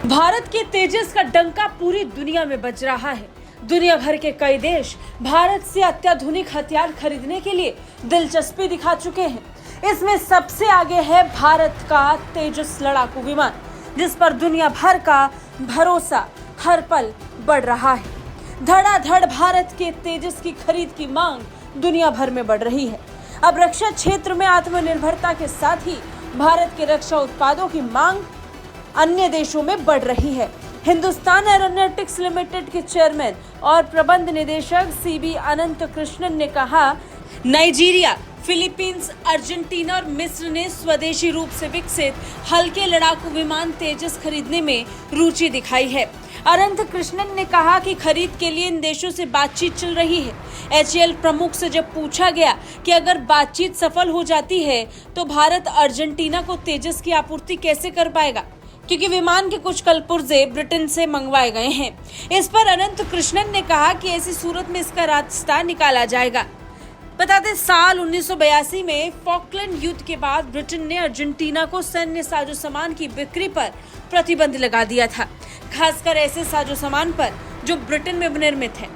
भारत के तेजस का डंका पूरी दुनिया में बज रहा है। दुनिया भर के कई देश भारत से अत्याधुनिक हथियार खरीदने के लिए दिलचस्पी दिखा चुके हैं। इसमें सबसे आगे है भारत का तेजस लड़ाकू विमान, जिस पर दुनिया भर का भरोसा हर पल बढ़ रहा है। धड़ाधड़ भारत के तेजस की खरीद की मांग दुनिया भर में बढ़ रही है। अब रक्षा क्षेत्र में आत्मनिर्भरता के साथ ही भारत के रक्षा उत्पादों की मांग अन्य देशों में बढ़ रही है। हिंदुस्तान एरोनॉटिक्स लिमिटेड के चेयरमैन और प्रबंध निदेशक सीबी अनंत कृष्णन ने कहा, नाइजीरिया, फिलीपींस, अर्जेंटीना और मिस्र ने स्वदेशी रूप से विकसित हल्के लड़ाकू विमान तेजस खरीदने में रुचि दिखाई है। अनंत कृष्णन ने कहा कि खरीद के लिए इन देशों से बातचीत चल रही है। एचएएल प्रमुख से जब पूछा गया कि अगर बातचीत सफल हो जाती है तो भारत अर्जेंटीना को तेजस की आपूर्ति कैसे कर पाएगा, क्योंकि विमान के कुछ कलपुर्जे ब्रिटेन से मंगवाए गए हैं। इस पर अनंत कृष्णन ने कहा कि ऐसी सूरत में इसका रास्ता निकाला जाएगा। बता दें, साल 1982 में फॉकलैंड युद्ध के बाद ब्रिटेन ने अर्जेंटीना को सैन्य साजो सामान की बिक्री पर प्रतिबंध लगा दिया था, खासकर ऐसे साजो सामान पर जो ब्रिटेन में निर्मित है।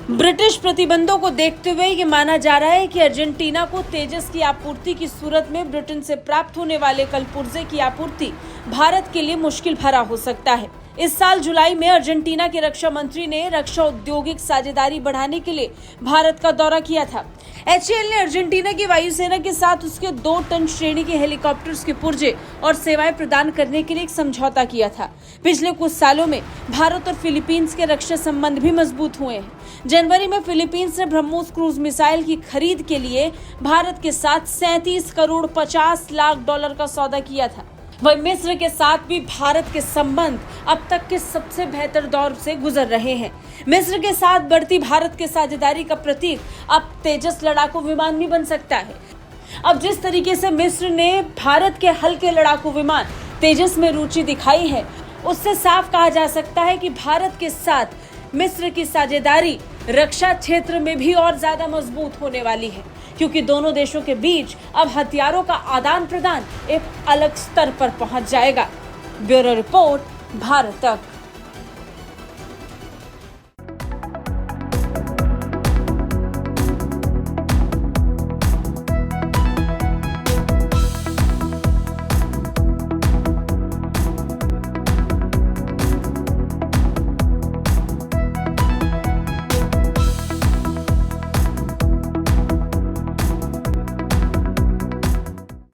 ब्रिटिश प्रतिबंधों को देखते हुए ये माना जा रहा है कि अर्जेंटीना को तेजस की आपूर्ति की सूरत में ब्रिटेन से प्राप्त होने वाले कलपुर्जे की आपूर्ति भारत के लिए मुश्किल भरा हो सकता है। इस साल जुलाई में अर्जेंटीना के रक्षा मंत्री ने रक्षा औद्योगिक साझेदारी बढ़ाने के लिए भारत का दौरा किया था। एचएएल ने अर्जेंटीना की वायुसेना के साथ उसके 2 टन श्रेणी के हेलीकॉप्टर्स के पुर्जे और सेवाएं प्रदान करने के लिए एक समझौता किया था। पिछले कुछ सालों में भारत और फिलीपींस के रक्षा संबंध भी मजबूत हुए हैं। जनवरी में फिलीपींस ने ब्रह्मोस क्रूज मिसाइल की खरीद के लिए भारत के साथ 37 करोड़ 50 लाख डॉलर का सौदा किया था। वहीं मिस्र के साथ भी भारत के संबंध अब तक के सबसे बेहतर दौर से गुजर रहे हैं। मिस्र के साथ बढ़ती भारत के साझेदारी का प्रतीक अब तेजस लड़ाकू विमान भी बन सकता है। अब जिस तरीके से मिस्र ने भारत के हल्के लड़ाकू विमान तेजस में रुचि दिखाई है, उससे साफ कहा जा सकता है कि भारत के साथ मिस्र की साझेदारी रक्षा क्षेत्र में भी और ज्यादा मजबूत होने वाली है, क्योंकि दोनों देशों के बीच अब हथियारों का आदान प्रदान एक अलग स्तर पर पहुंच जाएगा। ब्यूरो रिपोर्ट, भारत तक।